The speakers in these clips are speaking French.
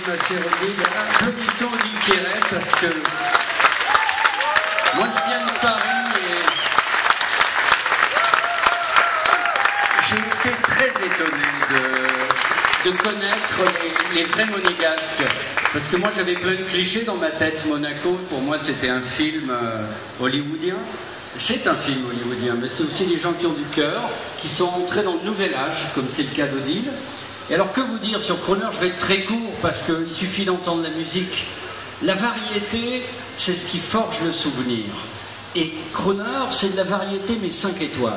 ma chère Odile. Applaudissons Odile Quéret parce que moi je viens de Paris et j'ai été très étonné de connaître les vrais monégasques. Parce que moi j'avais plein de clichés dans ma tête. Monaco, pour moi c'était un film hollywoodien. C'est un film hollywoodien, mais c'est aussi des gens qui ont du cœur, qui sont entrés dans le nouvel âge, comme c'est le cas d'Odile. Et alors que vous dire sur Crooner? Je vais être très court parce qu'il suffit d'entendre la musique. La variété, c'est ce qui forge le souvenir. Et Crooner, c'est de la variété mais 5 étoiles.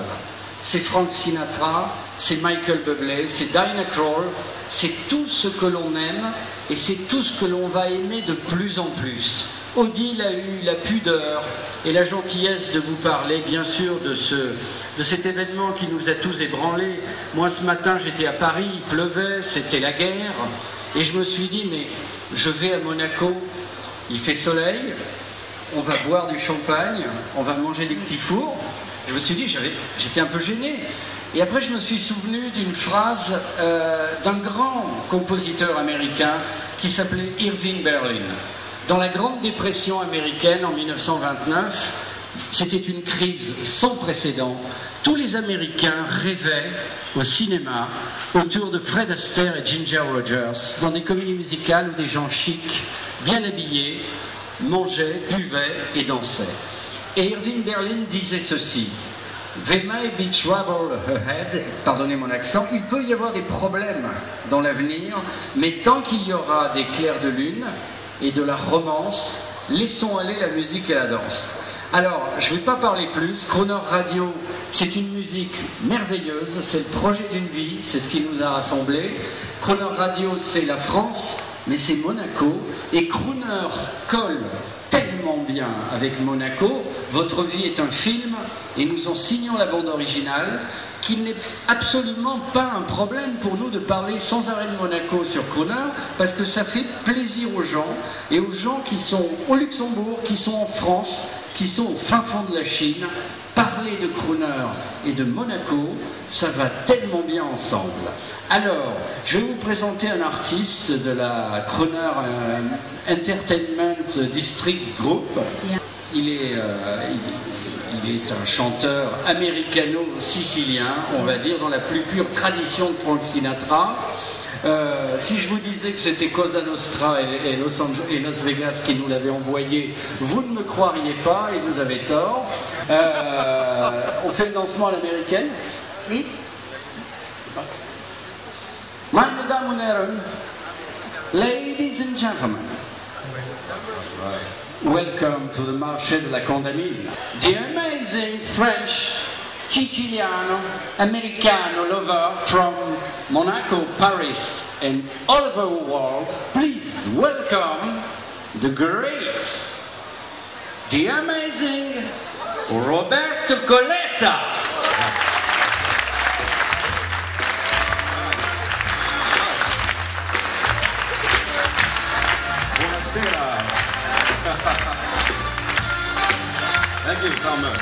C'est Frank Sinatra, c'est Michael Bublé, c'est Diana Krall, c'est tout ce que l'on aime et c'est tout ce que l'on va aimer de plus en plus. Odile a eu la pudeur et la gentillesse de vous parler, bien sûr, de cet événement qui nous a tous ébranlés. Moi, ce matin, j'étais à Paris, il pleuvait, c'était la guerre, et je me suis dit, mais je vais à Monaco, il fait soleil, on va boire du champagne, on va manger des petits fours. Je me suis dit, j'étais un peu gêné. Et après, je me suis souvenu d'une phrase d'un grand compositeur américain qui s'appelait Irving Berlin. Dans la Grande Dépression américaine en 1929, c'était une crise sans précédent. Tous les Américains rêvaient au cinéma autour de Fred Astaire et Ginger Rogers, dans des comédies musicales où des gens chics, bien habillés, mangeaient, buvaient et dansaient. Et Irving Berlin disait ceci: There may be trouble ahead, pardonnez mon accent, il peut y avoir des problèmes dans l'avenir, mais tant qu'il y aura des clairs de lune et de la romance, laissons aller la musique et la danse. Alors, je ne vais pas parler plus. Crooner Radio, c'est une musique merveilleuse, c'est le projet d'une vie, c'est ce qui nous a rassemblés. Crooner Radio, c'est la France, mais c'est Monaco. Et Crooner colle tellement bien avec Monaco. Votre vie est un film, et nous en signons la bande originale, qu'il n'est absolument pas un problème pour nous de parler sans arrêt de Monaco sur Crooner, parce que ça fait plaisir aux gens, et aux gens qui sont au Luxembourg, qui sont en France, qui sont au fin fond de la Chine. Parler de Crooner et de Monaco, ça va tellement bien ensemble. Alors, je vais vous présenter un artiste de la Crooner Entertainment District Group. Il est un chanteur américano-sicilien, on va dire, dans la plus pure tradition de Frank Sinatra. Si je vous disais que c'était Cosa Nostra et Las Vegas qui nous l'avaient envoyé, vous ne me croiriez pas et vous avez tort. On fait le dansement à l'américaine? Oui. Meine Damen und Herren, ladies and gentlemen, welcome to the Marché de la Condamine. The amazing French, Siciliano, Americano lover from Monaco, Paris, and all over the world, please welcome the great, the amazing Roberto Coletta. Thank you so much.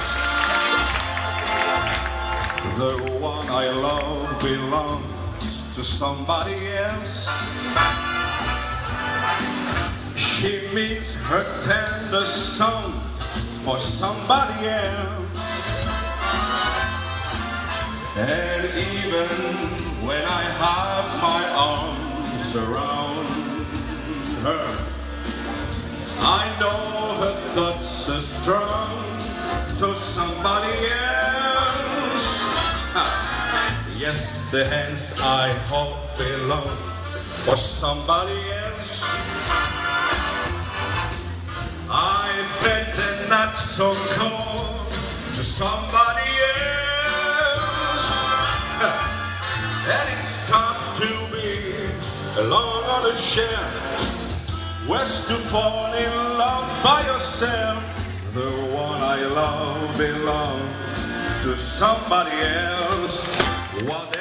The one I love belongs to somebody else. She meets her tender song for somebody else. And even when I have my arms around her, I know her thoughts are strong to somebody else. Yes, the hands I hold belong for somebody else. I bet they're not so cold to somebody else. And it's tough to be alone on a shelf, west to fall in love by yourself. The one I love belongs to somebody else. What